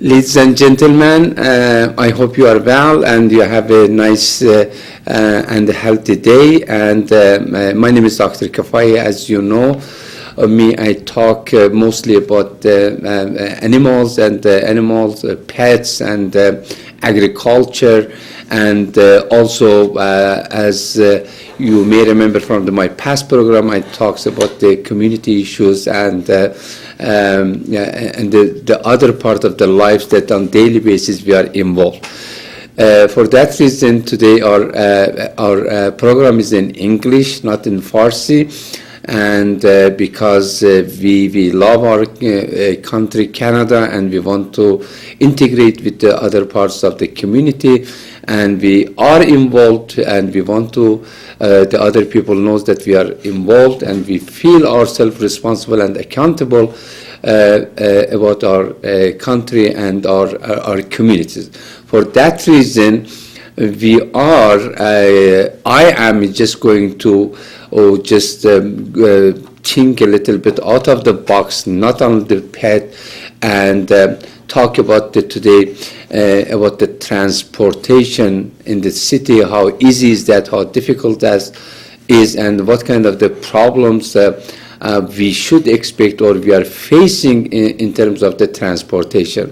Ladies and gentlemen, I hope you are well and you have a nice and healthy day. And my name is Dr. Kafai. As you know, I talk mostly about animals and pets and agriculture, and also as you may remember from my past program, I talks about the community issues and the other part of the lives that on daily basis we are involved. For that reason, today our program is in English, not in Farsi. And because we love our country, Canada, and we want to integrate with the other parts of the community, and we are involved, and we want to the other people knows that we are involved, and we feel ourselves responsible and accountable about our country and our communities. For that reason, I am just going to think a little bit out of the box, not on the pet, and talk about today about the transportation in the city, how easy is that, how difficult that is, and what kind of the problems we should expect or we are facing in terms of the transportation.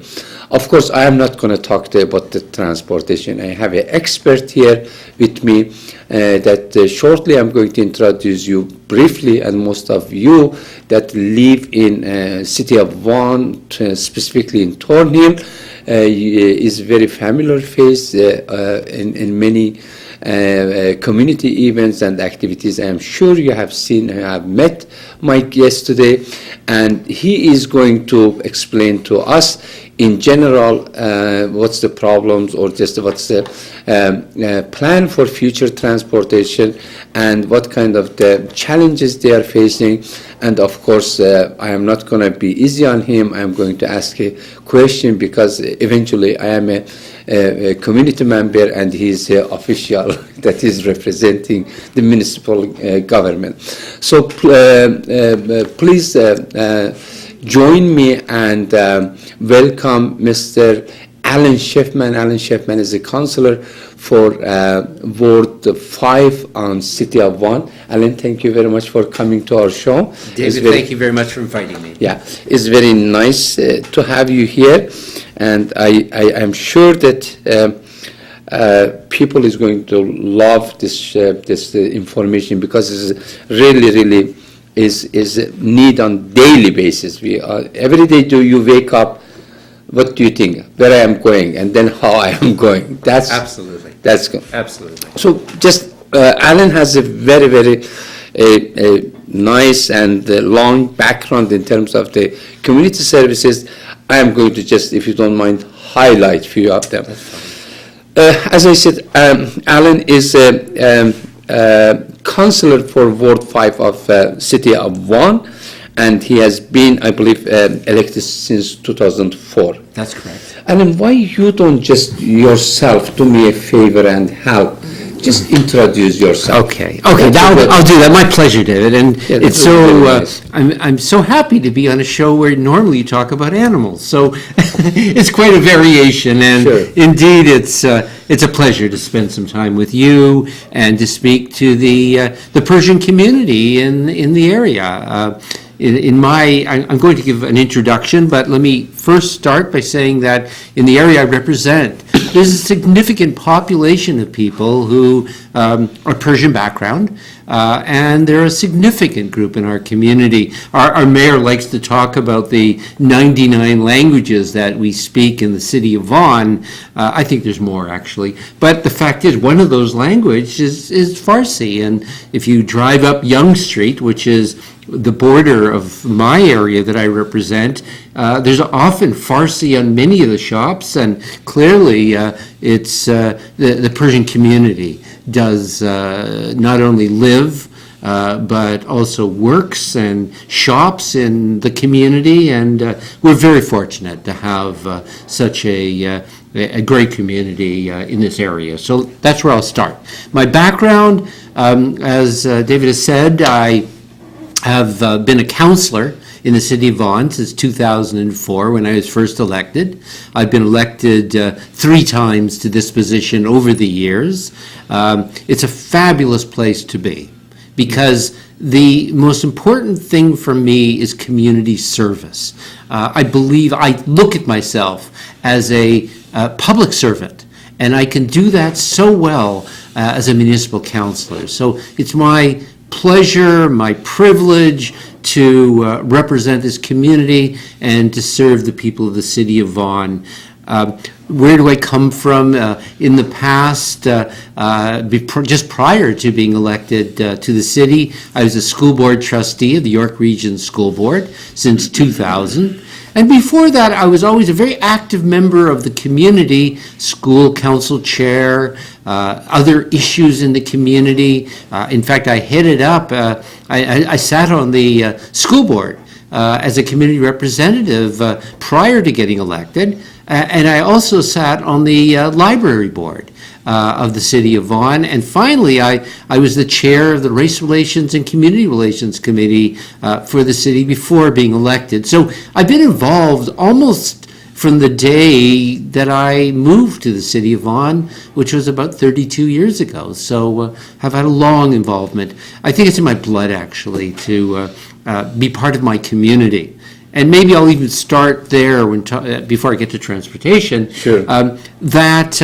Of course, I am not going to talk about the transportation. I have an expert here with me that shortly I'm going to introduce you briefly, and most of you that live in city of Vaughan, specifically in Thornhill, is very familiar face in many community events and activities. I am sure you have seen, you have met my guest today, and he is going to explain to us in general what's the problems, or just what's the plan for future transportation, and what kind of the challenges they are facing. And of course, I am not going to be easy on him. I am going to ask a question because eventually I am a community member and he is an official that is representing the municipal government. So please join me and welcome Mr. Alan Schiffman. Alan Schiffman is a counselor for Ward 5 on City of Vaughan. Alan, thank you very much for coming to our show. David, thank you very much for inviting me. Yeah, it's very nice to have you here, and I am sure that people is going to love this information because it's really is need on daily basis. We are every day. Do you wake up? What do you think? Where I am going, and then how I am going? That's absolutely. That's good. Absolutely. So just Alan has a very nice and long background in terms of the community services. I am going to just, if you don't mind, highlight a few of them. As I said, Alan is a counselor for Ward 5 of City of Vaughan, and he has been, I believe, elected since 2004. That's correct. And then why you don't just yourself do me a favor and help? Just introduce yourself. Okay, I'll do that. My pleasure, David. And yeah, it's so nice. I'm so happy to be on a show where normally you talk about animals. So it's quite a variation, and sure. Indeed, it's a pleasure to spend some time with you and to speak to the Persian community in the area. I'm going to give an introduction, but let me first start by saying that in the area I represent, there's a significant population of people who are Persian background, and they're a significant group in our community. Our mayor likes to talk about the 99 languages that we speak in the city of Vaughan. I think there's more, actually. But the fact is, one of those languages is Farsi. And if you drive up Yonge Street, which is the border of my area that I represent, there's often Farsi on many of the shops, and clearly it's the Persian community does not only live but also works and shops in the community, and we're very fortunate to have such a great community in this area. So that's where I'll start. My background, as David has said, I have been a counselor in the city of Vaughan since 2004 when I was first elected. I've been elected 3 times to this position over the years. It's a fabulous place to be because the most important thing for me is community service. I look at myself as a public servant, and I can do that so well as a municipal councillor. So it's my pleasure, my privilege to represent this community and to serve the people of the city of Vaughan. Where do I come from? In the past, just prior to being elected to the city, I was a school board trustee of the York Region School Board since 2000. And before that, I was always a very active member of the community, school council chair, other issues in the community. In fact, I headed up, I sat on the school board as a community representative prior to getting elected. And I also sat on the library board of the city of Vaughan. And finally, I was the chair of the Race Relations and Community Relations Committee for the city before being elected. So I've been involved almost from the day that I moved to the city of Vaughan, which was about 32 years ago. So have had a long involvement. I think it's in my blood, actually, to be part of my community. And maybe I'll even start there before I get to transportation. Sure. That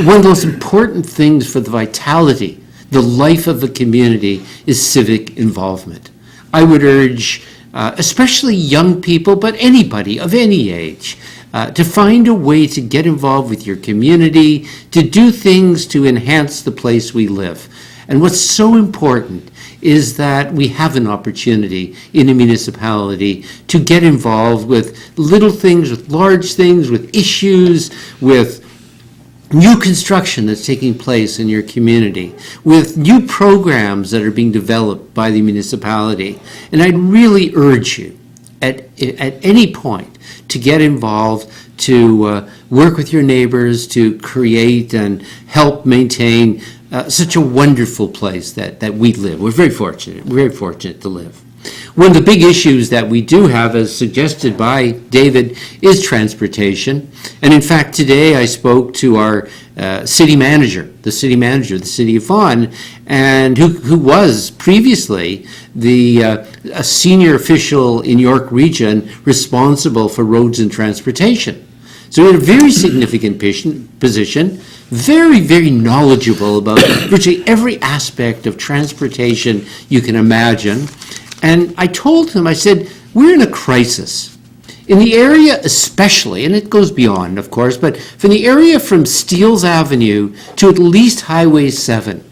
one of the most important things for the vitality, the life of a community, is civic involvement. I would urge, especially young people, but anybody of any age, to find a way to get involved with your community, to do things to enhance the place we live. And what's so important is that we have an opportunity in a municipality to get involved with little things, with large things, with issues, with new construction that's taking place in your community, with new programs that are being developed by the municipality. And I'd really urge you at any point to get involved, to work with your neighbors, to create and help maintain such a wonderful place that we live. We're very fortunate to live. One of the big issues that we do have, as suggested by David, is transportation. And in fact, today I spoke to our city manager, the city of Vaughan, and who was previously a senior official in York Region responsible for roads and transportation. So in a very significant position, very, very knowledgeable about virtually every aspect of transportation you can imagine. And I told him, I said, we're in a crisis. In the area especially, and it goes beyond, of course, but from the area from Steeles Avenue to at least Highway 7,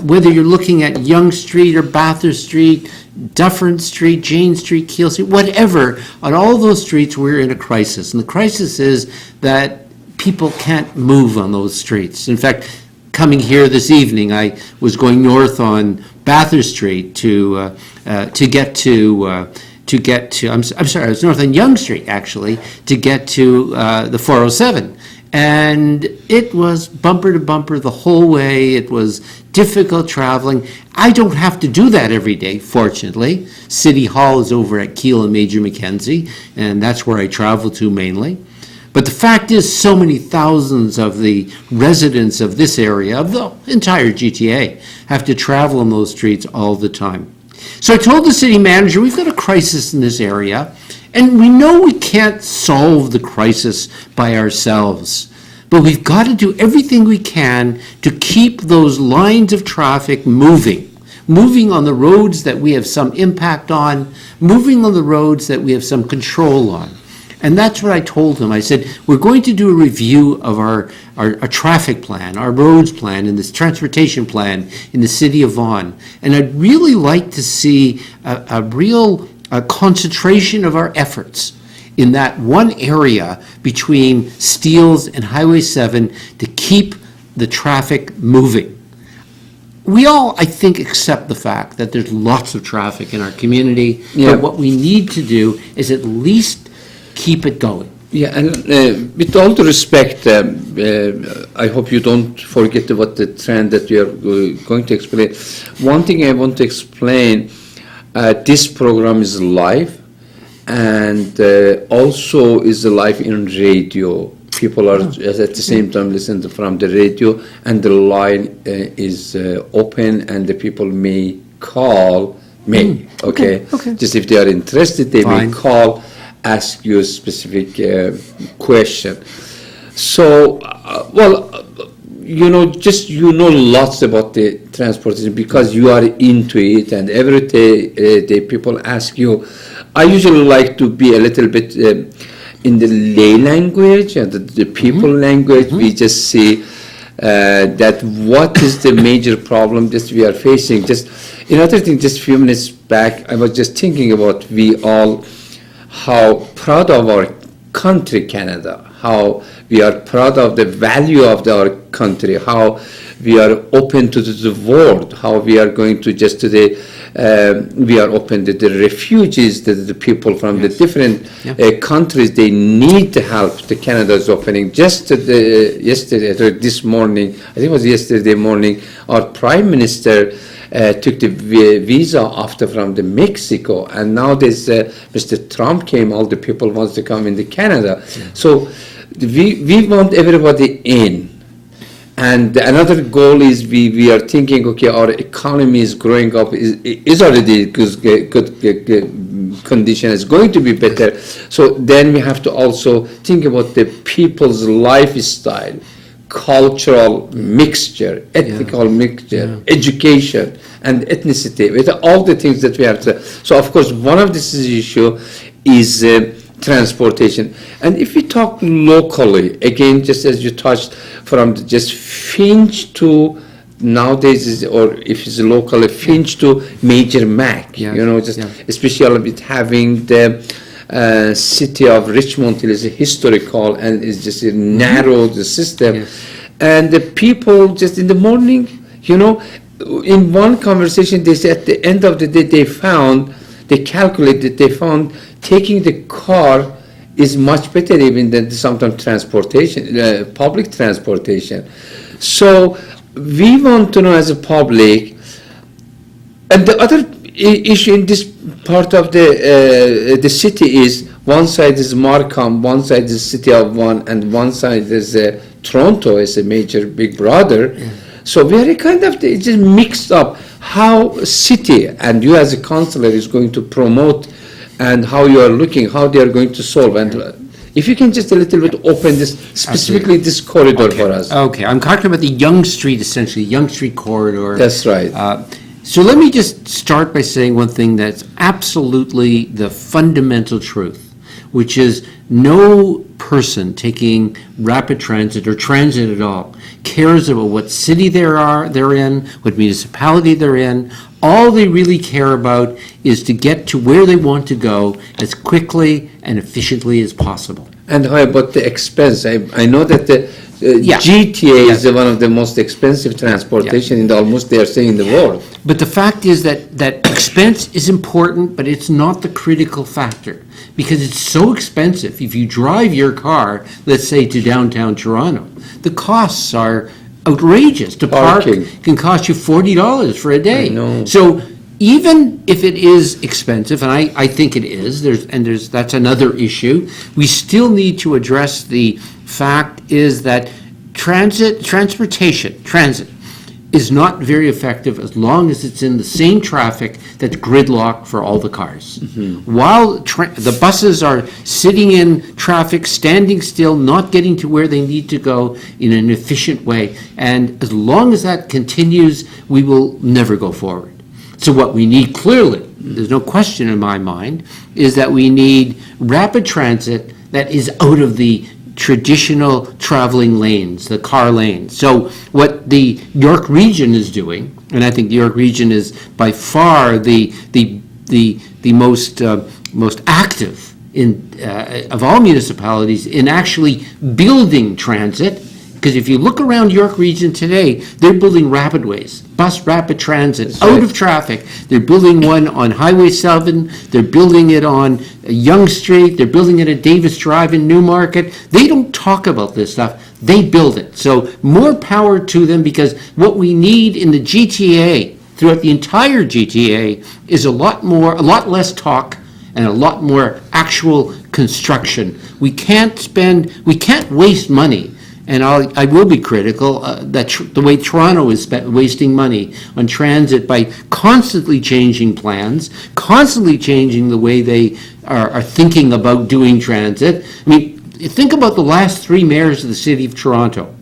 whether you're looking at Yonge Street or Bathurst Street, Dufferin Street, Jane Street, Keele Street, whatever, on all those streets we're in a crisis. And the crisis is that people can't move on those streets. In fact, coming here this evening, I was going north on Bathurst Street to get to, I'm sorry, I was north on Yonge Street, actually, to get to the 407. And it was bumper to bumper the whole way. It was difficult traveling. I don't have to do that every day, fortunately. City Hall is over at Keele and Major Mackenzie, and that's where I travel to mainly. But the fact is, so many thousands of the residents of this area, of the entire GTA, have to travel on those streets all the time. So I told the city manager, we've got a crisis in this area, and we know we can't solve the crisis by ourselves. But we've got to do everything we can to keep those lines of traffic moving on the roads that we have some impact on, moving on the roads that we have some control on. And that's what I told him. I said, we're going to do a review of our traffic plan, our roads plan, and this transportation plan in the city of Vaughan. And I'd really like to see a real concentration of our efforts in that one area between Steeles and Highway 7 to keep the traffic moving. We all, I think, accept the fact that there's lots of traffic in our community, but what we need to do is at least keep it going. Yeah, and with all due respect, I hope you don't forget what the trend that we are going to explain. One thing I want to explain, This program is live, and also is live in radio. People are at the same time listening from the radio, and the line is open, and the people may call me. Okay. Just if they are interested, they may call, ask you a specific question. So, just lots about the transportation because you are into it, and every day people ask you. I usually like to be a little bit in the lay language and the people language. We just see that what is the major problem that we are facing. Just another thing, just a few minutes back, I was just thinking about how proud of our country, Canada, how we are proud of the value of our country, how we are open to the world, how we are going to just today, we are open to the refugees, the people from the different countries, they need the help. The Canada is opening. Just this morning, I think it was yesterday morning, our Prime Minister took the visa after from the Mexico, and now this Mr. Trump came, all the people wants to come into Canada. So we want everybody in. And another goal is we are thinking, okay, our economy is growing up, is already good condition, is going to be better. So then we have to also think about the people's lifestyle, cultural mixture, ethnical mixture, education, and ethnicity, with all the things that we have to. So of course, one of this issue is transportation. And if we talk locally, again, just as you touched, from just Finch to nowadays, or if it's locally, Finch to Major Mac, especially with having the city of Richmond is historical and is just a narrow the system. And the people just in the morning, in one conversation, they said at the end of the day, they found taking the car is much better even than sometimes transportation, public transportation. So we want to know as a public, and the other issue in this part of the city is one side is Markham, one side is City of One, and one side is Toronto as a major big brother. So we are it's just mixed up how city and you as a councillor is going to promote and how you are looking, how they are going to solve. And if you can just a little bit open this, specifically this corridor for us. Okay, I'm talking about the Yonge Street, essentially, Yonge Street corridor. That's right. So let me just start by saying one thing that's absolutely the fundamental truth, which is no person taking rapid transit or transit at all cares about what city they're in, what municipality they're in. All they really care about is to get to where they want to go as quickly and efficiently as possible. And how about the expense? I know that the GTA is one of the most expensive transportation in almost they are saying in the world. But the fact is that expense is important, but it's not the critical factor because it's so expensive. If you drive your car, let's say to downtown Toronto, the costs are outrageous. To park can cost you $40 for a day. I know. So even if it is expensive, and I think it is, that's another issue, we still need to address the fact is that transit is not very effective as long as it's in the same traffic that's gridlocked for all the cars. While the buses are sitting in traffic, standing still, not getting to where they need to go in an efficient way. And as long as that continues, we will never go forward. So what we need clearly, there's no question in my mind, is that we need rapid transit that is out of the traditional traveling lanes, the car lanes. So what the York region is doing, and I think the York region is by far the most active of all municipalities in actually building transit. Because if you look around York region today, they're building rapidways, bus rapid transit, out of traffic. They're building one on Highway 7. They're building it on Yonge Street. They're building it at Davis Drive in Newmarket. They don't talk about this stuff. They build it. So more power to them, because what we need in the GTA throughout the entire GTA is a lot less talk and a lot more actual construction. We can't waste money. And I will be critical that the way Toronto is wasting money on transit by constantly changing plans, constantly changing the way they are thinking about doing transit. I mean, think about the last three mayors of the city of Toronto.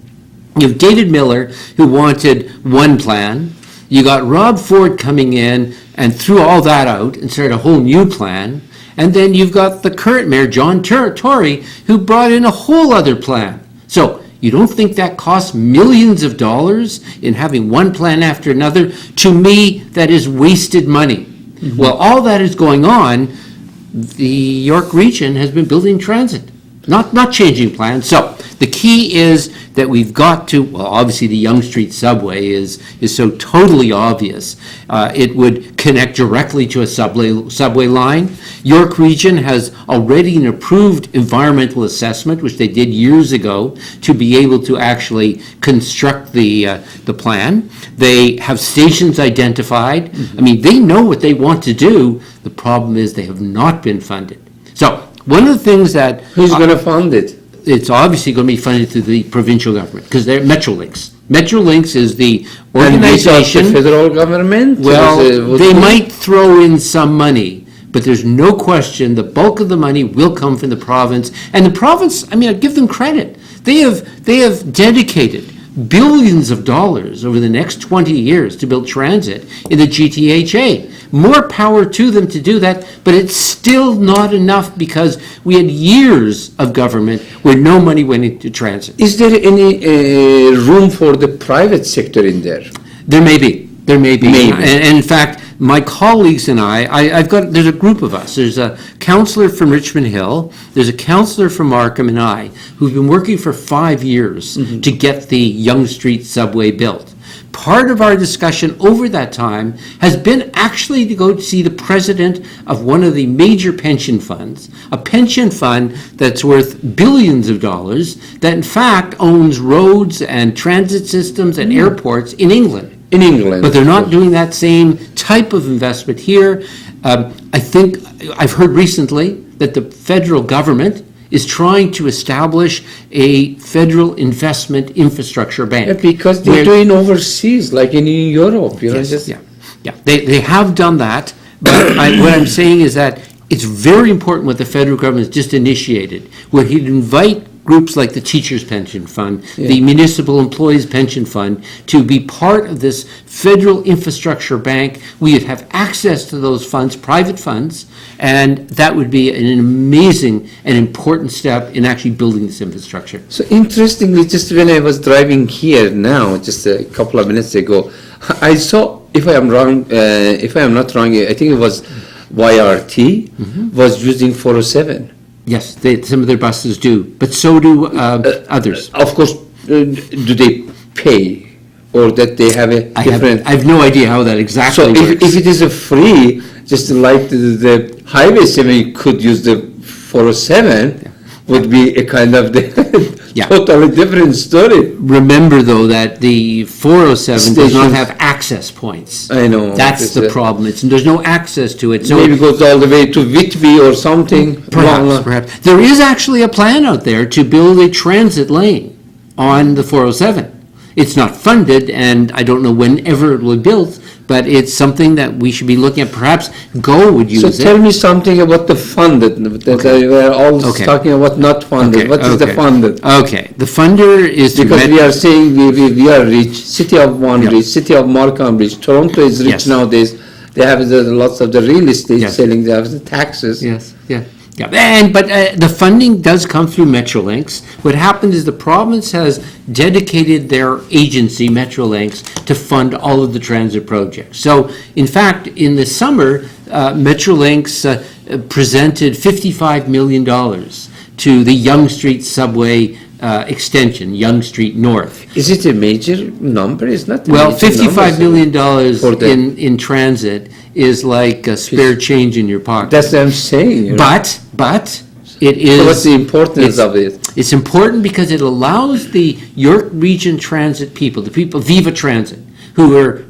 You have David Miller, who wanted one plan. You got Rob Ford coming in and threw all that out and started a whole new plan. And then you've got the current mayor, John Tory, who brought in a whole other plan. So you don't think that costs millions of dollars in having one plan after another? To me, that is wasted money. Mm-hmm. Well, all that is going on, the York region has been building transit, not changing plans. So the key is that we've got to, well, obviously the Yonge Street subway is so totally obvious. It would connect directly to a subway line. York Region has already an approved environmental assessment, which they did years ago, to be able to actually construct the plan. They have stations identified. Mm-hmm. I mean, they know what they want to do. The problem is they have not been funded. So one of the things that... Who's going to fund it? It's obviously going to be funded through the provincial government, because they're Metrolinx. Metrolinx is the organization. And the federal government? Well, they might throw in some money, but there's no question the bulk of the money will come from the province. And the province, I mean, I give them credit. They have dedicated billions of dollars over the next 20 years to build transit in the GTHA. More power to them to do that, but it's still not enough because we had years of government where no money went into transit. Is there any room for the private sector in there? There may be. Maybe. And in fact, my colleagues and there's a group of us. There's a councillor from Richmond Hill, there's a councillor from Markham, and I, who've been working for 5 years mm-hmm. to get the Yonge Street subway built. Part of our discussion over that time has been actually to go see the president of one of the major pension funds, a pension fund that's worth billions of dollars, that in fact owns roads and transit systems and airports in England. In England. But they're not doing that same type of investment here. I think I've heard recently that the federal government is trying to establish a federal investment infrastructure bank. Yeah, because they're doing overseas, like in Europe. Yes, They have done that, but what I'm saying is that it's very important what the federal government has just initiated, where he'd invite groups like the Teachers Pension Fund, the Municipal Employees Pension Fund, to be part of this federal infrastructure bank. We would have access to those funds, private funds, and that would be an amazing and important step in actually building this infrastructure. So interestingly, just when I was driving here now, just a couple of minutes ago, I saw, if I am not wrong, I think it was YRT mm-hmm. was using 407. Yes, some of their buses do, but so do others. Of course, do they pay, or that they have a different? I have no idea how that exactly works. So if it is a free, just like the highway 7 could use the 407, would be a kind of totally different story. Remember, though, that the 407 does not have access points. I know. That's the problem. There's no access to it. So maybe it goes all the way to Whitby or something. Perhaps. There is actually a plan out there to build a transit lane on the 407. It's not funded, and I don't know whenever it will be built, but it's something that we should be looking at. Perhaps GO would use it. So tell me something about the funded. We're all talking about not funded. What is the funded? Okay, the funder is... Because we are saying we are rich, City of rich, City of Markham rich, Toronto is rich nowadays. They have lots of the real estate selling, they have the taxes. But the funding does come through Metrolinx. What happened is the province has dedicated their agency, Metrolinx, to fund all of the transit projects. So, in fact, in the summer, Metrolinx presented $55 million to the Yonge Street subway extension, Yonge Street North. Is it a major number? It's not. Well, $55 million in transit is like a spare change in your pocket. That's what I'm saying. But it is... So what's the importance of it? It's important because it allows the York Region Transit people, the people, Viva Transit, who are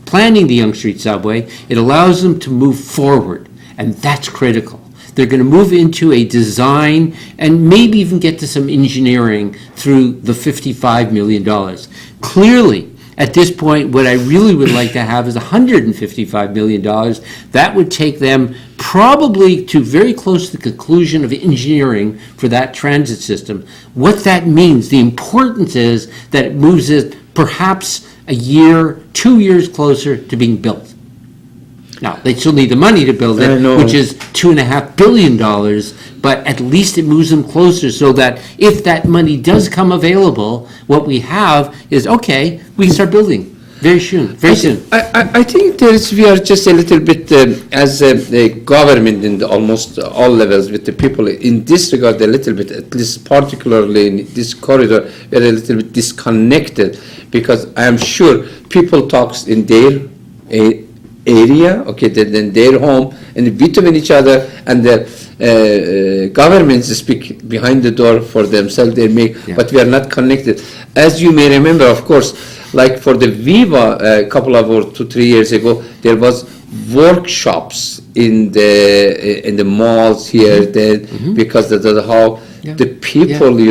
planning the Yonge Street subway, it allows them to move forward, and that's critical. They're going to move into a design and maybe even get to some engineering through the $55 million. Clearly, at this point, what I really would like to have is $155 million. That would take them probably to very close to the conclusion of engineering for that transit system. What that means, the importance is that it moves it perhaps a year, 2 years closer to being built. Now, they still need the money to build it, which is $2.5 billion, but at least it moves them closer so that if that money does come available, what we have is, okay, we can start building very soon. I think we are just a little bit, as a government in almost all levels with the people, in this regard, a little bit, at least particularly in this corridor, we are a little bit disconnected, because I am sure people talks in their area, okay, then their home, and between each other, and the governments speak behind the door for themselves, but we are not connected. As you may remember, of course, like for the Viva, a couple of or 2-3 years ago, there was workshops in the malls here, because that's how the people,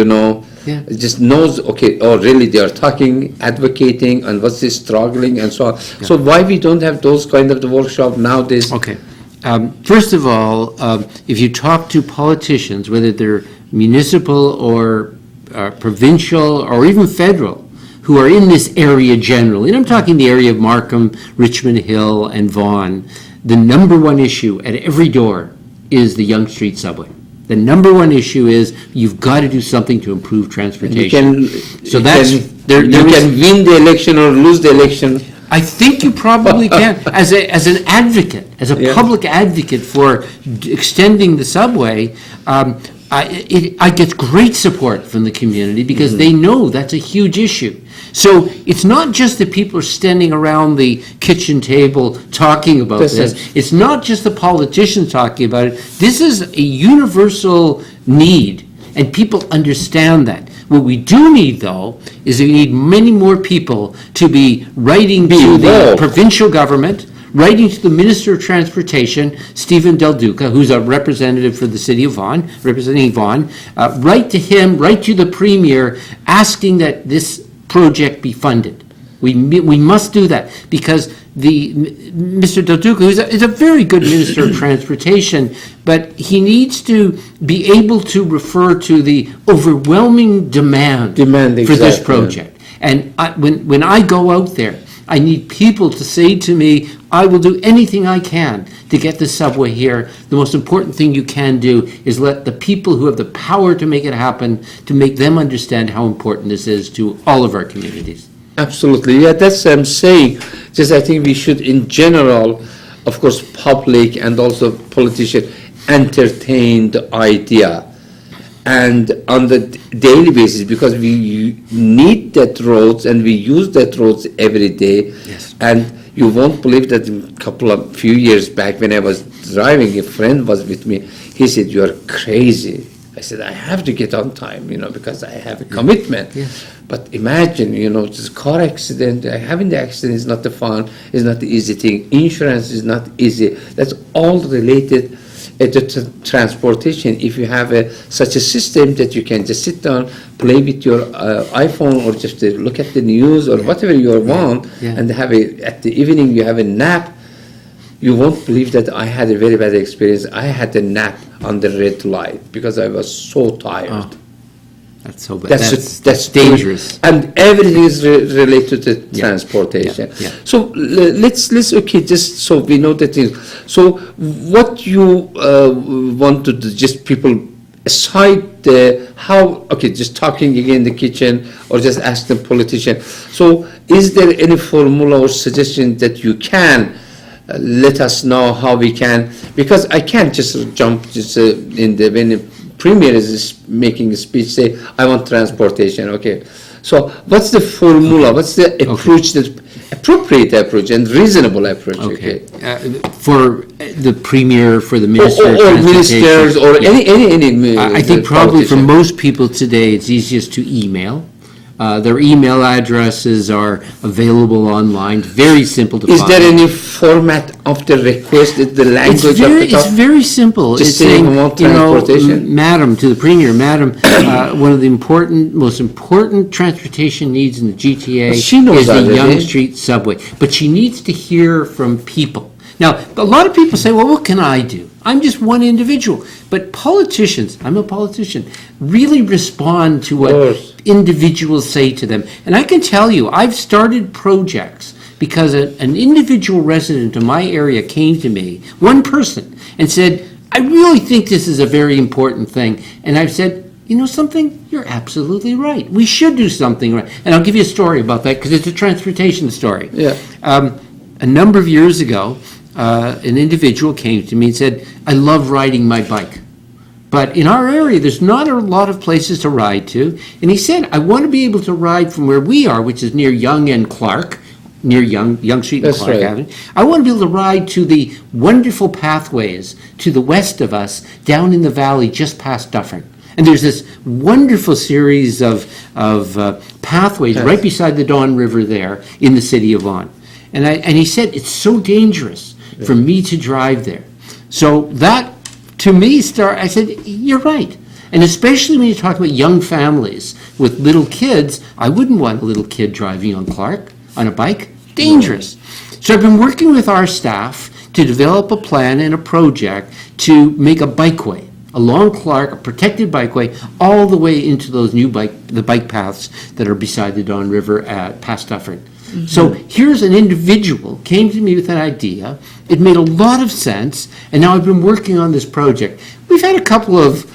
just knows, okay, oh, really, they are talking, advocating, and what's this struggling, and so on. So why we don't have those kind of the workshop nowadays? Okay. First of all, if you talk to politicians, whether they're municipal or provincial or even federal, who are in this area generally, and I'm talking the area of Markham, Richmond Hill, and Vaughan, the number one issue at every door is the Yonge Street subway. The number one issue is you've got to do something to improve transportation. You can win the election or lose the election. I think you probably can. As an advocate, as a public advocate for extending the subway, I get great support from the community because they know that's a huge issue. So it's not just that people are standing around the kitchen table talking about this. It's not just the politicians talking about it. This is a universal need, and people understand that. What we do need, though, is we need many more people to be writing to the provincial government, writing to the Minister of Transportation, Stephen Del Duca, who's a representative for the city of Vaughan, representing Vaughan, write to him, write to the Premier, asking that this project be funded. We must do that because Mr. Del Duca is a very good Minister of Transportation, but he needs to be able to refer to the overwhelming demand for this project. And when I go out there, I need people to say to me, I will do anything I can to get the subway here. The most important thing you can do is let the people who have the power to make it happen, to make them understand how important this is to all of our communities. Absolutely. Yeah, that's what I'm saying. Just I think we should, in general, of course, public and also politicians, entertain the idea. And on the daily basis, because we need that roads and we use that roads every day. Yes. And you won't believe that a few years back when I was driving, a friend was with me. He said, "You are crazy." I said, "I have to get on time, because I have a commitment." Yes. But imagine, just car accident, having the accident is not the fun, is not the easy thing. Insurance is not easy. That's all related to transportation. If you have such a system that you can just sit down, play with your iPhone, or just look at the news or whatever you want, and at the evening you have a nap, you won't believe that I had a very bad experience. I had a nap on the red light because I was so tired. Oh, that's so bad. That's dangerous. And everything is related to transportation. So let's just so we know the things. So what you want to do, just people aside just talking again in the kitchen or just ask the politician. So is there any formula or suggestion that you can let us know how we can, because I can't just jump when the Premier is making a speech, say, I want transportation, okay. So what's the formula, what's the approach, the appropriate approach and reasonable approach? For the Premier, for the Minister of Transportation. Or ministers, or any I think probably for most people today, it's easiest to email. Their email addresses are available online, very simple to Is find. there any format of the request, the language of the It's very simple. Just It's saying saying, about you know, transportation? Madam, to the Premier, Madam, one of the most important transportation needs in the GTA But she knows is the already. Yonge Street subway. But she needs to hear from people. Now, a lot of people say, well, what can I do? I'm just one individual. But politicians, I'm a politician, really respond to what course. individuals say to them. And I can tell you, I've started projects because an individual resident of my area came to me, one person, and said, I really think this is a very important thing. And I've said, you know something? You're absolutely right. We should do something right. And I'll give you a story about that because it's a transportation story. Yeah. A number of years ago, an individual came to me and said, I love riding my bike. But in our area, there's not a lot of places to ride to. And he said, I want to be able to ride from where we are, which is near Yonge and Clark, near Yonge Street and That's Clark right. Avenue. I want to be able to ride to the wonderful pathways to the west of us, down in the valley just past Dufferin. And there's this wonderful series of pathways right beside the Don River there in the city of Vaughan. And he said, it's so dangerous for me to drive there. So that, to me, I said, you're right. And especially when you talk about young families with little kids, I wouldn't want a little kid driving on Clark on a bike. Dangerous. So I've been working with our staff to develop a plan and a project to make a bikeway along Clark, a protected bikeway, all the way into those the bike paths that are beside the Don River at past Dufferin. So here's an individual came to me with an idea. It made a lot of sense, and now I've been working on this project. We've had a couple of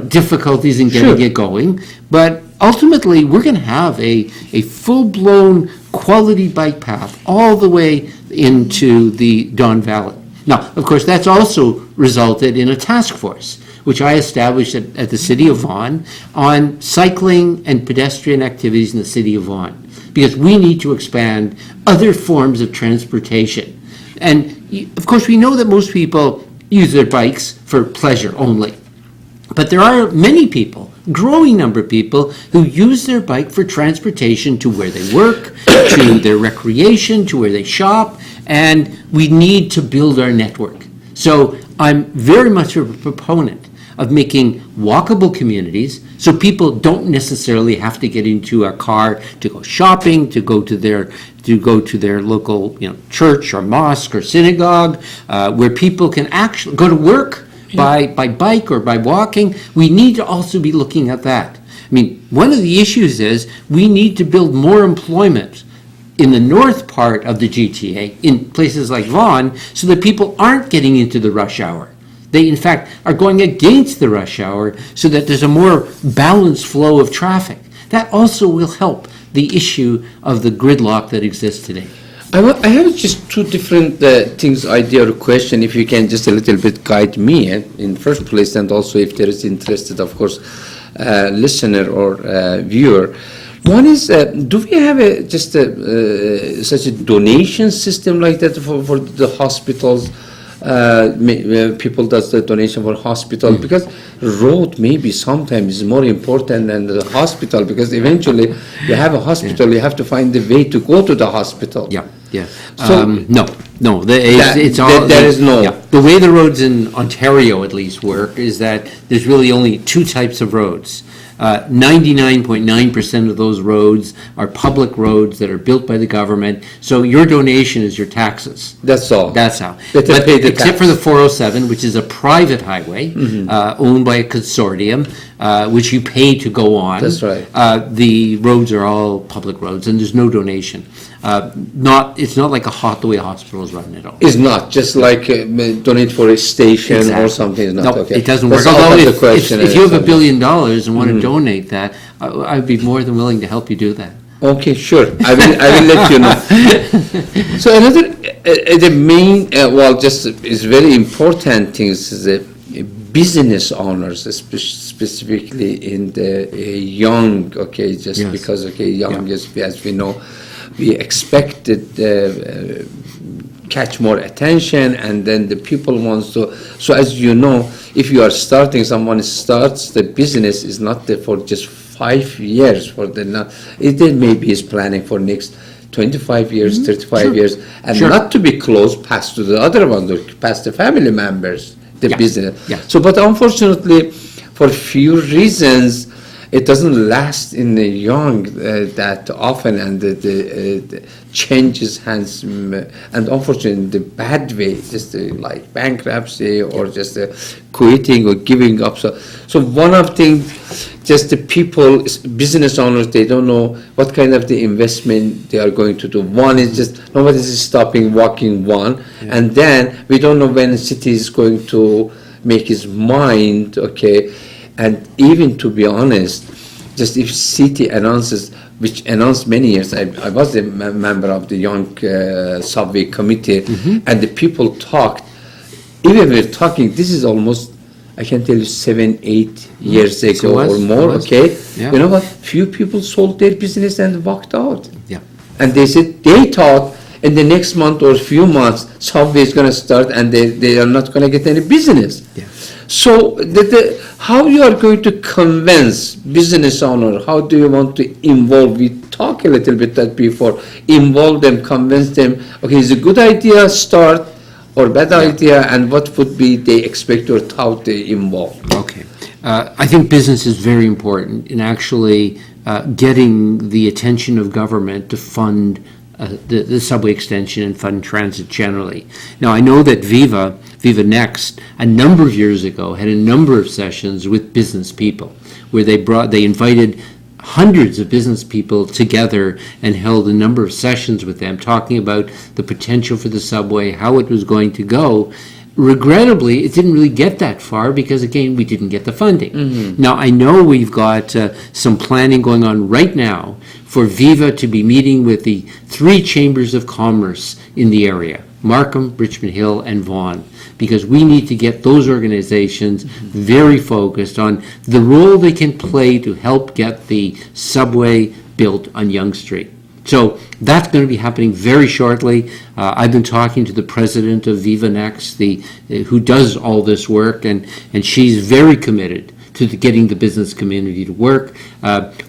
difficulties in getting it going, but ultimately we're going to have a full-blown quality bike path all the way into the Don Valley. Now, of course, that's also resulted in a task force, which I established at the City of Vaughan on cycling and pedestrian activities in the City of Vaughan, because we need to expand other forms of transportation. And, of course, we know that most people use their bikes for pleasure only. But there are many people, growing number of people, who use their bike for transportation to where they work, to their recreation, to where they shop, and we need to build our network. So I'm very much a proponent of making walkable communities so people don't necessarily have to get into a car to go shopping, to go to their local church or mosque or synagogue, where people can actually go to work by bike or by walking. We need to also be looking at that. I mean, one of the issues is we need to build more employment in the north part of the GTA, in places like Vaughan, so that people aren't getting into the rush hour. They, in fact, are going against the rush hour so that there's a more balanced flow of traffic. That also will help the issue of the gridlock that exists today. I have just two different things, idea or question, if you can just a little bit guide me in first place, and also if there is interested, of course, listener or viewer. One is, do we have such a donation system like that for the hospitals? People does the donation for hospital, because road maybe sometimes is more important than the hospital, because eventually you have a hospital, you have to find the way to go to the hospital. Yeah. So no. There is no. Yeah. The way the roads in Ontario at least work is that there's really only two types of roads. 99.9% of those roads are public roads that are built by the government. So your donation is your taxes. That's all. That's how. But except for the 407, which is a private highway owned by a consortium, which you pay to go on. That's right. The roads are all public roads, and there's no donation. It's not like the way a hospital is run at all. It's not just like donate for a station or something. It's not. No, Okay. it doesn't That's work. out Although of the question if you have $1 something. billion and want to donate that, I'd be more than willing to help you do that. Okay, sure. I will let you know. So another, the main, just is very important things is the business owners, specifically in the young. Okay, just Yes. because young, as we know, we expected catch more attention, and then the people wants to. So as you know, if you are starting, someone starts the business is not for just 5 years for the now. It then maybe is planning for next 25 years, 35 years, and not to be close past to the other ones or past the family members, the business. Yeah. So, but unfortunately, for few reasons, it doesn't last in the young that often, and the changes hands, and unfortunately in the bad way, just like bankruptcy or just quitting or giving up. So one of things, just the people, business owners, they don't know what kind of the investment they are going to do. One is just nobody is stopping walking one, and then we don't know when the city is going to make his mind, okay. And even to be honest, just if city announces, which announced many years, I was a member of the young subway committee, and the people talked, even we're talking, this is almost, I can tell you 7-8 years ago or more, okay? Yeah. You know what, few people sold their business and walked out. Yeah. And they said, they thought in the next month or few months, subway is gonna start and they are not gonna get any business. Yeah. So how you are going to convince business owner, how do you want to involve, we talk a little bit that before, involve them, convince them, okay, is a good idea, start, or bad idea, and what would be they expect or how they involve? Okay. I think business is very important in actually getting the attention of government to fund the subway extension and fund transit generally. Now, I know that Viva Next, a number of years ago, had a number of sessions with business people where they invited hundreds of business people together and held a number of sessions with them talking about the potential for the subway, how it was going to go. Regrettably, it didn't really get that far because, again, we didn't get the funding. Now, I know we've got some planning going on right now for Viva to be meeting with the 3 chambers of commerce in the area, Markham, Richmond Hill, and Vaughan, because we need to get those organizations very focused on the role they can play to help get the subway built on Yonge Street. So that's going to be happening very shortly. I've been talking to the president of Viva Next, who does all this work, and she's very committed to getting the business community to work.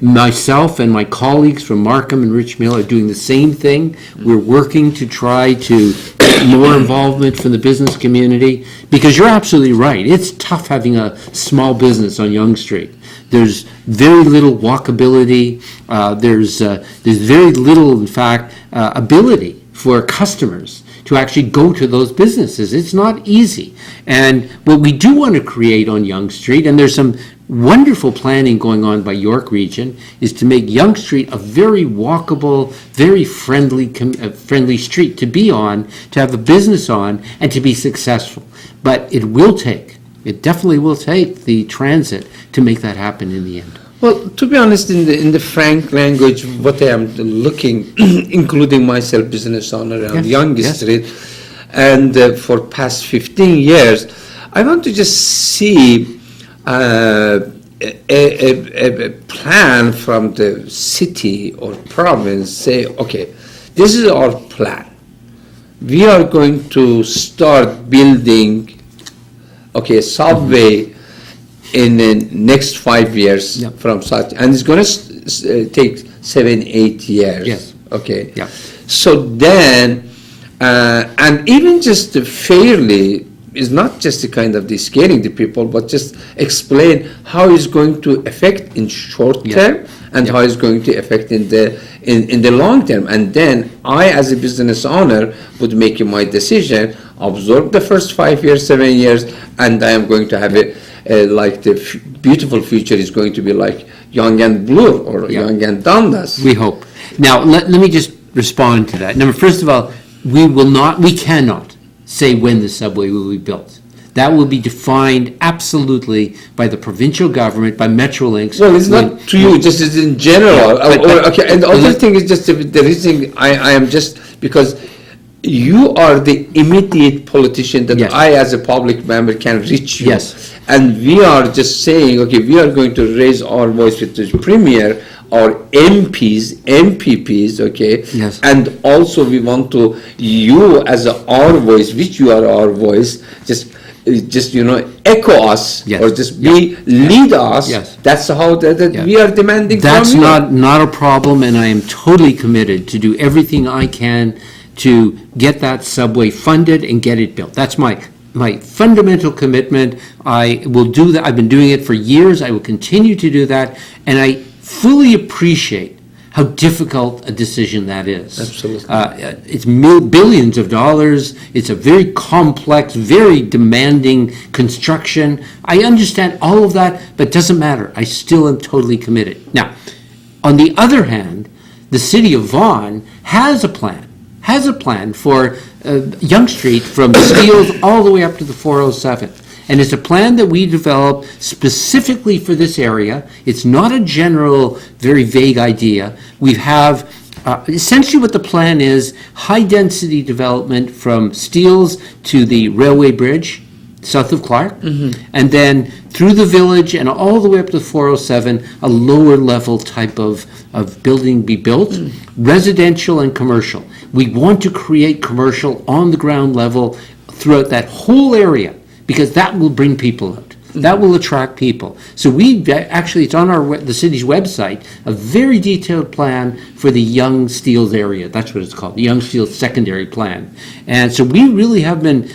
Myself and my colleagues from Markham and Richmond Hill are doing the same thing. We're working to try to get more involvement from the business community, because you're absolutely right. It's tough having a small business on Yonge Street. There's very little walkability. There's very little, in fact, ability for customers to actually go to those businesses. It's not easy. And what we do want to create on Yonge Street, and there's some wonderful planning going on by York Region, is to make Yonge Street a very walkable, very friendly street to be on, to have a business on, and to be successful. But it definitely will take the transit to make that happen in the end. Well, to be honest, in the frank language, what I am looking, including myself, business owner on Yonge Street, and for past 15 years, I want to just see a plan from the city or province, say, okay, this is our plan. We are going to start building, okay, subway in the next 5 years from such, and it's going to take 7-8 years. Yes. Okay. Yeah. So then, and even just fairly, is not just the kind of the scaring the people, but just explain how it's going to affect in short term and how it's going to affect in the long term. And then I, as a business owner, would make my decision, absorb the first 5 years, 7 years, and I am going to have like the beautiful future is going to be like Yonge and Bloor or Yonge and Dundas. We hope. Now, let me just respond to that. First of all, we cannot say when the subway will be built. That will be defined absolutely by the provincial government, by Metrolinx. Well, it's not to you, just as in general. Okay, and the other thing is just the reason I am just, because you are the immediate politician that I, as a public member, can reach you. Yes. And we are just saying, okay, we are going to raise our voice with the Premier our MPPs, okay? Yes. And also we want to, you as our voice, which you are our voice, just echo us, Yes. or just lead us. Yes. That's how that Yeah. we are demanding That's from you. not a problem, and I am totally committed to do everything I can to get that subway funded and get it built. That's my fundamental commitment. I will do that. I've been doing it for years. I will continue to do that, and I fully appreciate how difficult a decision that is. Absolutely. It's billions of dollars. It's a very complex, very demanding construction. I understand all of that, but it doesn't matter. I still am totally committed. Now, on the other hand, the city of Vaughan has a plan for Yonge Street from Steeles all the way up to the 407. And it's a plan that we developed specifically for this area. It's not a general, very vague idea. We have essentially what the plan is: high-density development from Steeles to the railway bridge south of Clark, and then through the village and all the way up to 407, a lower level type of building be built, residential and commercial. We want to create commercial on the ground level throughout that whole area, because that will bring people out. That will attract people. So it's on the city's website, a very detailed plan for the Yonge Steeles area. That's what it's called, the Yonge Steeles Secondary Plan. And so we really have been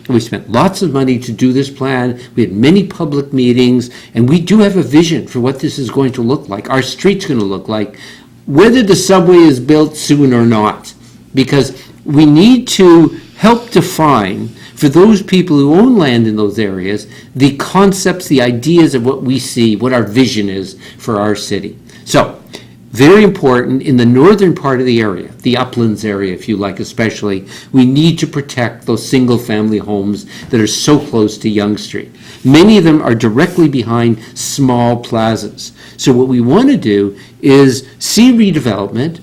we spent lots of money to do this plan. We had many public meetings, and we do have a vision for what this is going to look like, our street's going to look like, whether the subway is built soon or not. Because we need to help define, for those people who own land in those areas, the concepts, the ideas of what we see, what our vision is for our city. So, very important, in the northern part of the area, the uplands area, if you like, especially, we need to protect those single-family homes that are so close to Yonge Street. Many of them are directly behind small plazas. So what we want to do is see redevelopment,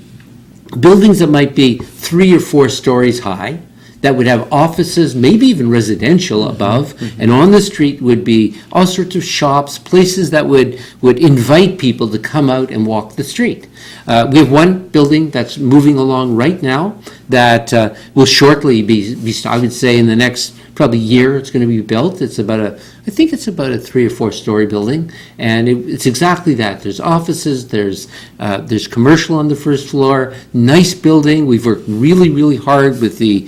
buildings that might be 3 or 4 stories high, that would have offices, maybe even residential above, and on the street would be all sorts of shops, places that would invite people to come out and walk the street. We have one building that's moving along right now that will shortly be, I would say in the next probably year, it's going to be built. I think it's about a 3 or 4 story building, and it's exactly that. There's offices, there's commercial on the first floor, nice building. We've worked really, really hard with the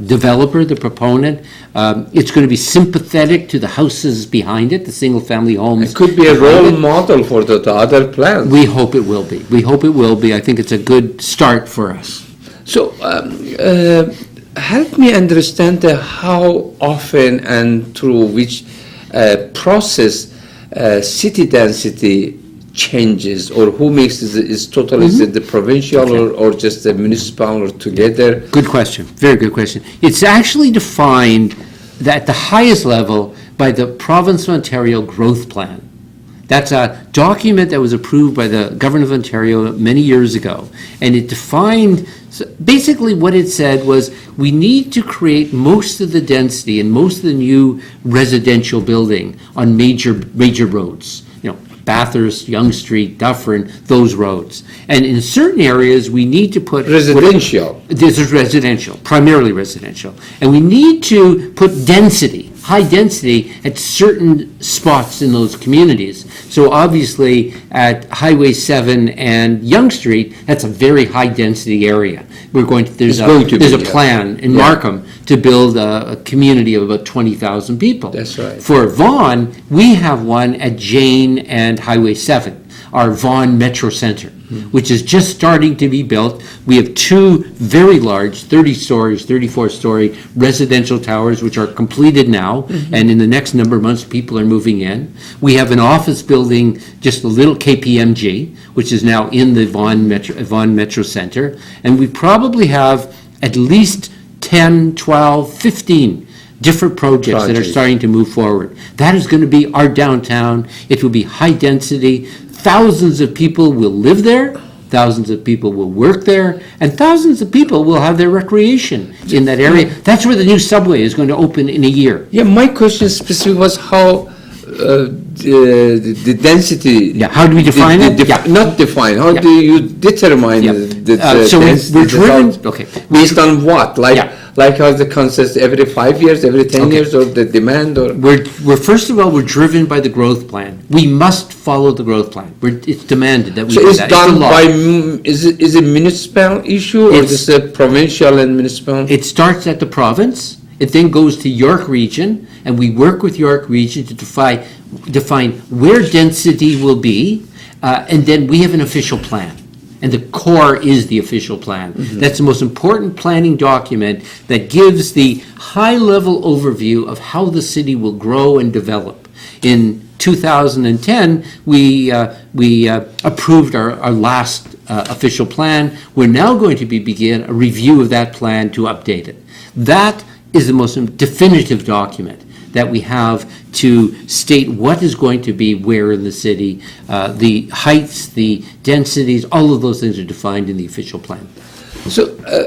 developer, the proponent. It's going to be sympathetic to the houses behind it, the single-family homes. It could be a role model for the other plans. We hope it will be. I think it's a good start for us. So, help me understand how often and through which process city density changes, or who makes is total? Is it the provincial or just the municipal or together? Good question. Very good question. It's actually defined at the highest level by the Province of Ontario Growth Plan. That's a document that was approved by the Government of Ontario many years ago, and it defined, basically what it said was, we need to create most of the density and most of the new residential building on major roads. Bathurst, Yonge Street, Dufferin, those roads. And in certain areas, we need to put... Residential. This is residential, primarily residential. And we need to put density, high density, at certain spots in those communities. So obviously, at Highway 7 and Yonge Street, that's a very high density area. There's a plan in Markham to build a community of about 20,000 people. That's right. For Vaughan, we have one at Jane and Highway 7, our Vaughan Metro Center, which is just starting to be built. We have 2 very large, 34-story residential towers, which are completed now, and in the next number of months, people are moving in. We have an office building, just a little KPMG, which is now in the Vaughan Metro Center, and we probably have at least 10, 12, 15 different projects that are starting to move forward. That is going to be our downtown. It will be high density. Thousands of people will live there. Thousands of people will work there. And thousands of people will have their recreation in that area. That's where the new subway is going to open in a year. Yeah, my question specifically was how the density. Yeah, how do we define it? Yeah. Not define. How Yeah. do you determine Yeah. the So density? we're driven, okay. Based on what? Yeah. Like how the concept every 5 years, every 10 Okay. years, or the demand, or We're first of all, we're driven by the growth plan. We must follow the growth plan. It's demanded that we so do it's that. done the law. by is it municipal issue, or It's- is it provincial and municipal? It starts at the province, it then goes to York Region, and we work with York Region to define where density will be, and then we have an official plan. And the core is the official plan. That's the most important planning document that gives the high-level overview of how the city will grow and develop. In 2010, we approved our last official plan. We're now going to begin a review of that plan to update it. That is the most definitive document that we have to state what is going to be where in the city. The heights, the densities, all of those things are defined in the official plan. So,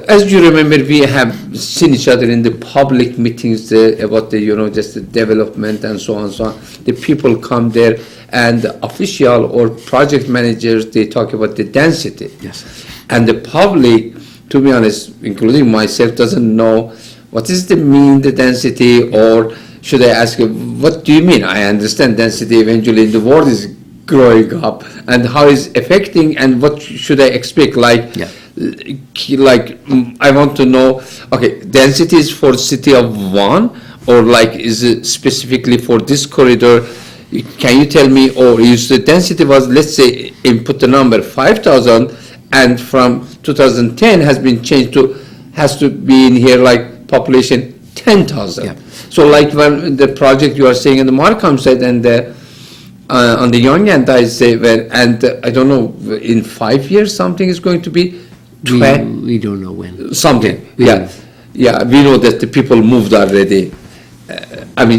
as you remember, we have seen each other in the public meetings about the, just the development and so on and so on. The people come there, and the official or project managers, they talk about the density. Yes. And the public, to be honest, including myself, doesn't know what is the mean, the density, or should I ask you, what do you mean? I understand density eventually in the world is growing up, and how is affecting, and what should I expect? I want to know, okay, density is for city of one, or is it specifically for this corridor? Can you tell me, or is the density was, let's say, input the number 5,000, and from 2010 has been changed to, has to be in here population 10,000. Yeah. So when the project you are saying in the Markham side and on the young end, I say, I don't know, in 5 years something is going to be We don't know when. something. Yeah, we know that the people moved already.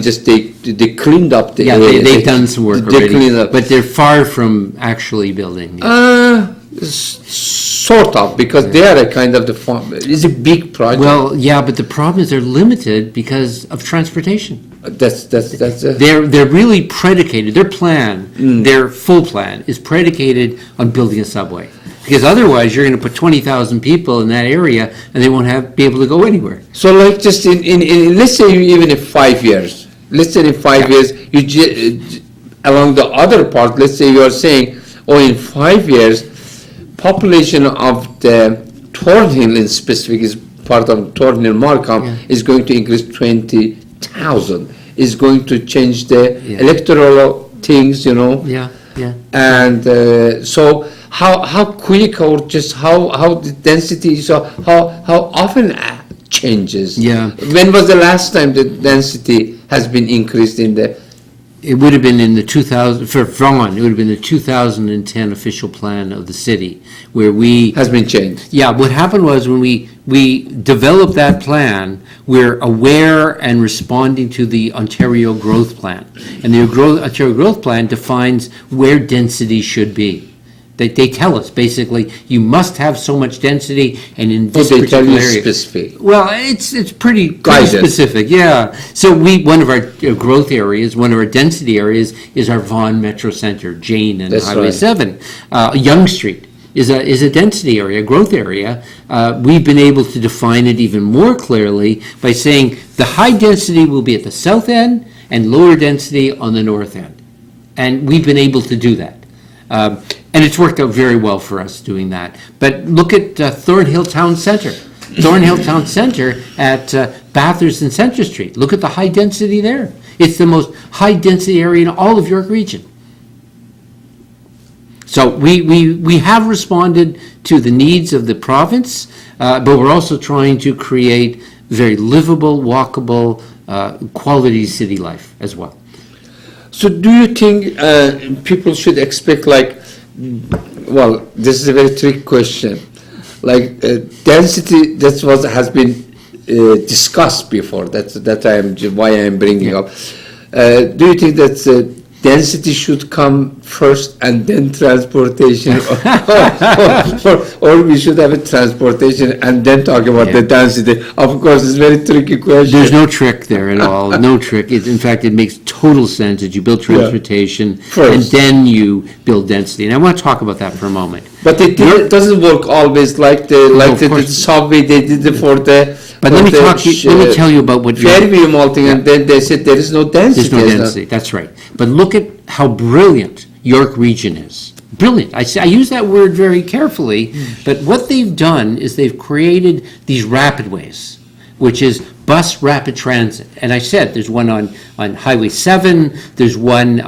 Just they cleaned up the Yeah, area. they've done some work they already, cleaned up. but they're far from actually building. Sort of, because they are a kind of the farm. It's a big project. Well, yeah, but the problem is they're limited because of transportation. that's They're really predicated, their plan, their full plan is predicated on building a subway. Because otherwise, you're going to put 20,000 people in that area, and they won't be able to go anywhere. So just in let's say even in 5 years, let's say in 5 years, along the other part, let's say you are saying, in 5 years, population of the Thornhill in specific is part of Thornhill Markham is going to increase 20,000. Is going to change the electoral things, Yeah. And so how quick, or just how the density, so how often changes? Yeah. When was the last time the density has been increased in the? It would have been in the 2000, for Vaughan, it would have been the 2010 official plan of the city, where we... Has been changed. Yeah, what happened was when we developed that plan, we're aware and responding to the Ontario Growth Plan. And the Ontario Growth Plan defines where density should be. They tell us, basically, you must have so much density, and in this They tell particular you area... specific. Well, it's pretty specific, yeah. So one of our growth areas, one of our density areas is our Vaughan Metro Center, Jane and That's Highway right. 7. Young Street is a density area, a growth area. We've been able to define it even more clearly by saying the high density will be at the south end and lower density on the north end. And we've been able to do that. And it's worked out very well for us doing that. But look at Thornhill Town Center. Thornhill Town Center at Bathurst and Centre Street. Look at the high density there. It's the most high density area in all of York Region. So we have responded to the needs of the province, but we're also trying to create very livable, walkable, quality city life as well. So do you think people should expect well, this is a very tricky question. Density, that's what has been discussed before. That's why I'm bringing up. Do you think that density should come first and then transportation, or we should have a transportation and then talk about the density. Of course, it's a very tricky question. There's no trick there at all, no trick. In fact, it makes total sense that you build transportation First. and then you build density. And I want to talk about that for a moment. But it doesn't work always like the subway they did it for the. But let me tell you about what Fairview Malting, and then they said there is no density. There's no density. That's right. But look at how brilliant York Region is. Brilliant. I use that word very carefully. But what they've done is they've created these rapidways, which is bus rapid transit. And I said there's one on Highway 7. There's one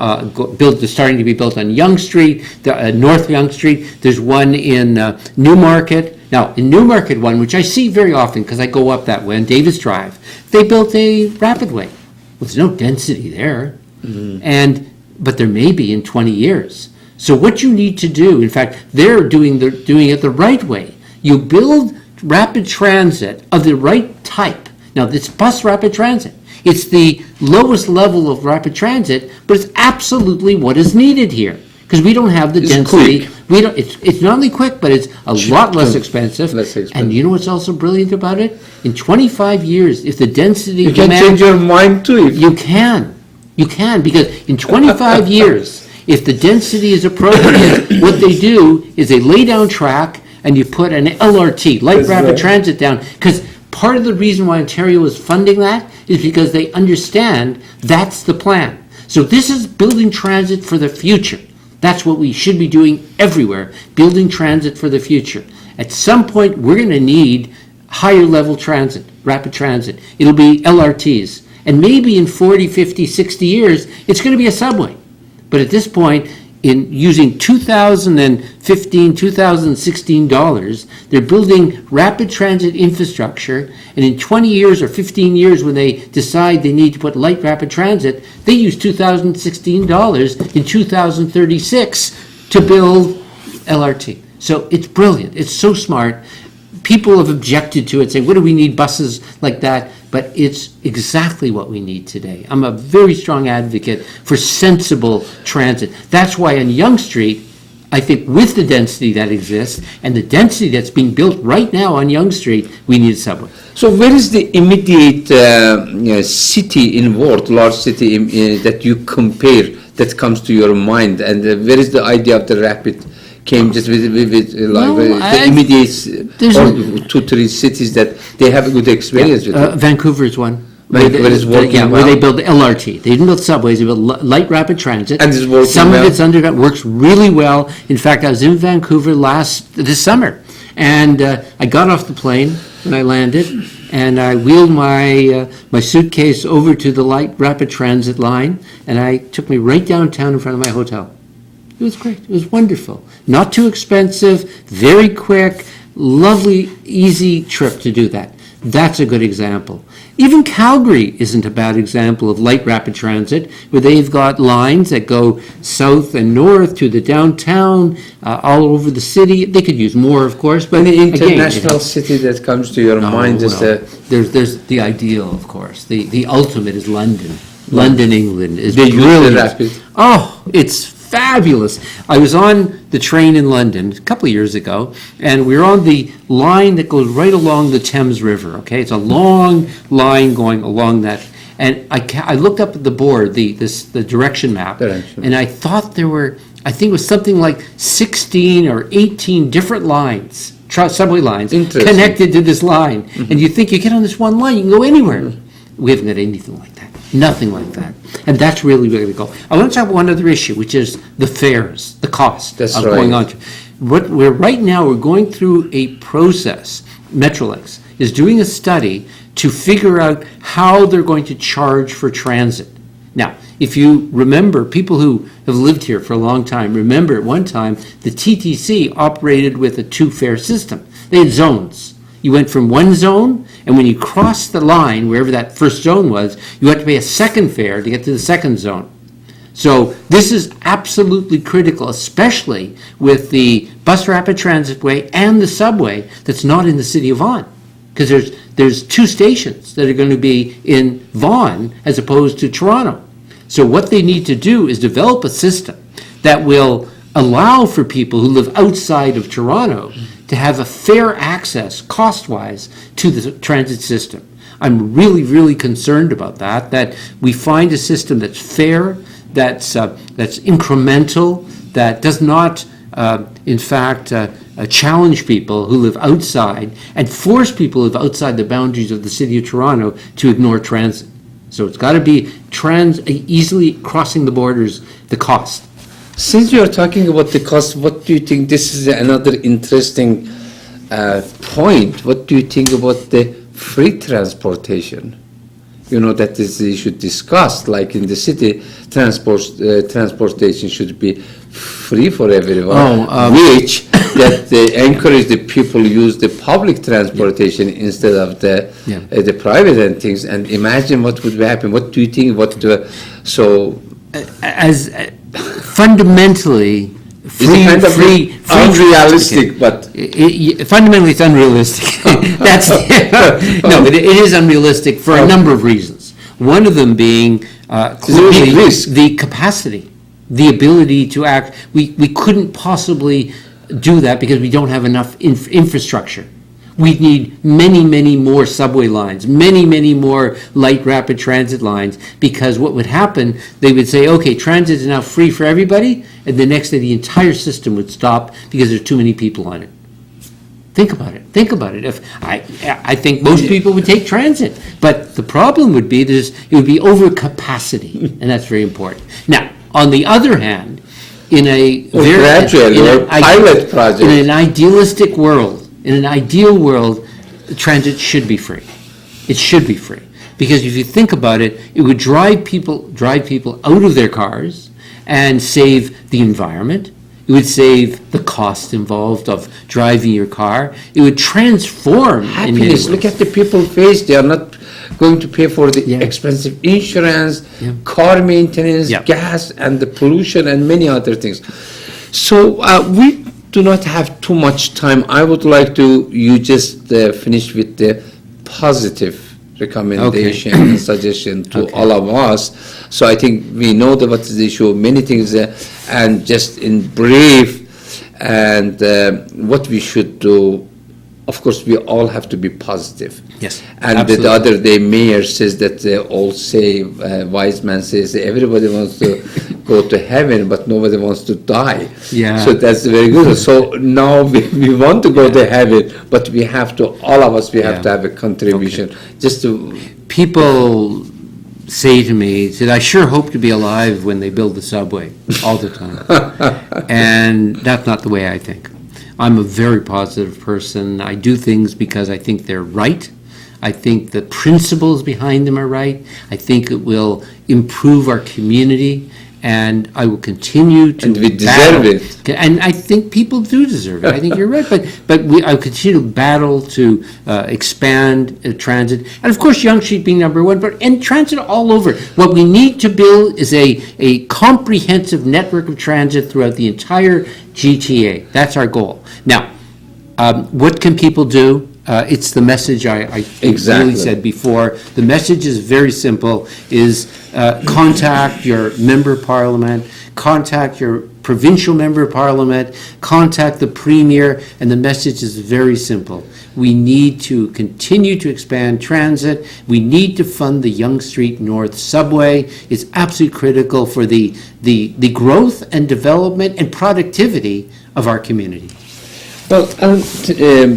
starting to be built on Yonge Street, North Yonge Street. There's one in Newmarket. Now, in Newmarket one, which I see very often because I go up that way on Davis Drive, they built a rapidway. Well, there's no density there, but there may be in 20 years. So what you need to do, in fact, they're doing it the right way. You build rapid transit of the right type. Now, this bus rapid transit, it's the lowest level of rapid transit, but it's absolutely what is needed here. Because we don't have the density. Quick. It's not only quick, but it's a lot less expensive. And you know what's also brilliant about it? In 25 years, if the density you can change your mind too. You can, because in 25 years, if the density is appropriate, what they do is they lay down track and you put an LRT, light rapid transit down. Because part of the reason why Ontario is funding that is because they understand that's the plan. So this is building transit for the future. That's what we should be doing everywhere, building transit for the future. At some point, we're going to need higher level transit, rapid transit. It'll be LRTs. And maybe in 40, 50, 60 years, it's going to be a subway. But at this point, in using 2015, 2016 dollars, they're building rapid transit infrastructure, and in 20 years or 15 years when they decide they need to put light rapid transit, they use 2016 dollars in 2036 to build LRT. So it's brilliant. It's so smart. People have objected to it, saying, what do we need buses like that? But it's exactly what we need today. I'm a very strong advocate for sensible transit. That's why on Yonge Street, I think with the density that exists and the density that's being built right now on Yonge Street, we need a subway. So where is the immediate city in world, large city that you compare that comes to your mind? And where is the idea of the rapid came just with the immediate or 2-3 cities that they have a good experience with it? Vancouver is one. Vancouver is working well. Where they build LRT. They didn't build subways, they built light rapid transit. And it's working Some well. of it's underground, works really well. In fact, I was in Vancouver this summer, and I got off the plane when I landed, and I wheeled my suitcase over to the light rapid transit line, and it took me right downtown in front of my hotel. It was great. It was wonderful. Not too expensive, very quick, lovely, easy trip to do that. That's a good example. Even Calgary isn't a bad example of light rapid transit, where they've got lines that go south and north to the downtown, all over the city. They could use more, of course, but the international city that comes to your mind is there's the ideal, of course. The ultimate is London. London, England is they brilliant. Use the rapid. Oh, it's fabulous. I was on the train in London a couple of years ago, and we were on the line that goes right along the Thames River, okay? It's a long line going along that. And I looked up at the board, the direction map, and I thought I think it was something like 16 or 18 different lines, subway lines, connected to this line. And you think you get on this one line, you can go anywhere. We haven't got anything like that. Nothing like that. And that's really where we go. I want to talk about one other issue, which is the fares, the cost of going on. Right now, we're going through a process. Metrolinx is doing a study to figure out how they're going to charge for transit. Now, if you remember, people who have lived here for a long time, remember at one time, the TTC operated with a 2-fare system. They had zones. You went from one zone, and when you crossed the line, wherever that first zone was, you had to pay a second fare to get to the second zone. So this is absolutely critical, especially with the bus rapid transit way and the subway that's not in the city of Vaughan. Because there's 2 stations that are going to be in Vaughan as opposed to Toronto. So what they need to do is develop a system that will allow for people who live outside of Toronto to have a fair access, cost-wise, to the transit system. I'm really, really concerned about that we find a system that's fair, that's incremental, that does not, in fact, challenge people who live outside and force people who live outside the boundaries of the City of Toronto to ignore transit. So it's got to be easily crossing the borders, the cost. Since you are talking about the cost, what do you think? This is another interesting point. What do you think about the free transportation? You know, that is the issue discussed, like in the city, transportation should be free for everyone, which that they encourage the people use the public transportation instead of the private and things. And imagine what would happen. What do you think? Fundamentally, free unrealistic, but fundamentally it's unrealistic. That's no, it is unrealistic for a number of reasons. One of them being clearly the capacity, the ability to act. We couldn't possibly do that because we don't have enough infrastructure. We need many, many more subway lines, many, many more light rapid transit lines, because what would happen, they would say, okay, transit is now free for everybody, and the next day the entire system would stop because there's too many people on it. Think about it. If I think most people would take transit, but the problem would be it would be overcapacity, and that's very important. Now, on the other hand, in a pilot project, in an idealistic world, in an ideal world, transit should be free. It should be free. Because if you think about it, it would drive people out of their cars and save the environment. It would save the cost involved of driving your car. It would transform happiness. Look at the people's face. They are not going to pay for the expensive insurance, car maintenance, gas, and the pollution, and many other things. So we do not have too much time. I would like you just finish with the positive recommendation and suggestion to all of us. So I think we know what is the issue, many things, and just in brief, and what we should do. Of course, we all have to be positive. Yes, and absolutely. the other day, mayor says that all say, wise man says, everybody wants to go to heaven, but nobody wants to die. Yeah. So that's very good. So now we want to go to heaven, but we have to, all of us, we have to have a contribution. Just to people say to me, said, I sure hope to be alive when they build the subway, all the time. And that's not the way I think. I'm a very positive person. I do things because I think they're right. I think the principles behind them are right. I think it will improve our community, and I will continue to. And we deserve it. And I think people do deserve it. I think you're right. But I continue to battle to expand transit, and of course, Yonge Street being number one. And transit all over. What we need to build is a comprehensive network of transit throughout the entire GTA. That's our goal. Now, what can people do? It's the message I really said before. The message is very simple, is contact your member of parliament, contact your provincial member of parliament, contact the premier, and the message is very simple. We need to continue to expand transit. We need to fund the Yonge Street North subway. It's absolutely critical for the growth and development and productivity of our community. Well,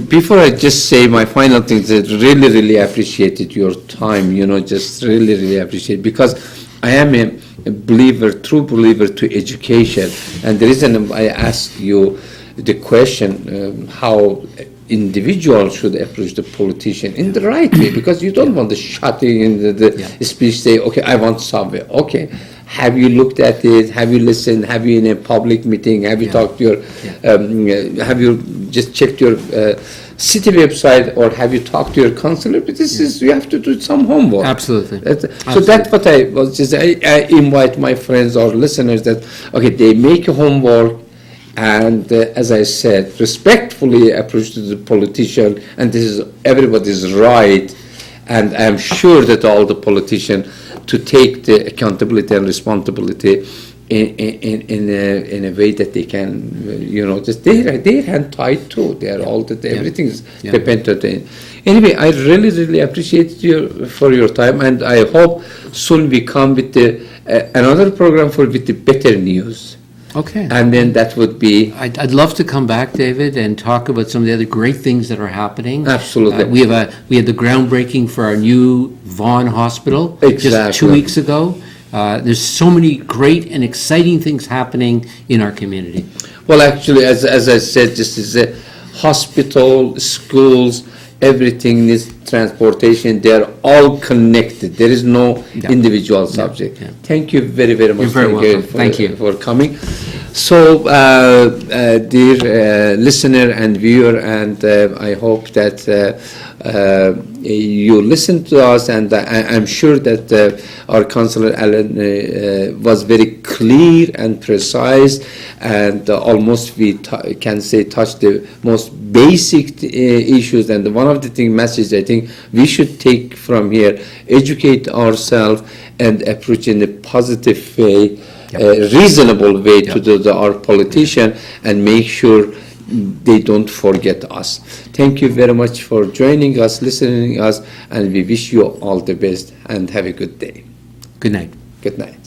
before I just say my final things, I really, really appreciated your time, just really, really appreciate, because I am a believer, true believer to education. And the reason I ask you the question, how individual should approach the politician in the right way, because you don't want the shouting in the speech, say, okay, I want subway. Okay, have you looked at it? Have you listened? Have you in a public meeting? Have you talked to your, have you just checked your city website, or have you talked to your councillor? But this is, you have to do some homework. Absolutely. So that's what I was just, I invite my friends or listeners that, okay, they make a homework, and as I said, respectfully approach to the politician, and this is everybody's right, and I'm sure that all the politicians to take the accountability and responsibility in a way that they can, just their hand tied too. They are all that everything is dependent on. Anyway, I really, really appreciate you for your time, and I hope soon we come with another program with the better news. Okay. And then that would be. I'd love to come back, David, and talk about some of the other great things that are happening. Absolutely. We had the groundbreaking for our new Vaughan Hospital just 2 weeks ago. There's so many great and exciting things happening in our community. Well, actually, as I said, this is a hospital, schools, everything is transportation. They are all connected. There is no individual subject. Yeah. Thank you very, very much. You're very welcome. Thank you for coming. So, dear listener and viewer, and I hope that you listen to us, and I'm sure that our Councillor Allen was very clear and precise, and almost we can say touched the most basic issues. And one of the messages I think we should take from here: educate ourselves and approach in a positive way. A reasonable way to our politician, and make sure they don't forget us. Thank you very much for joining us, listening to us, and we wish you all the best and have a good day. Good night. Good night.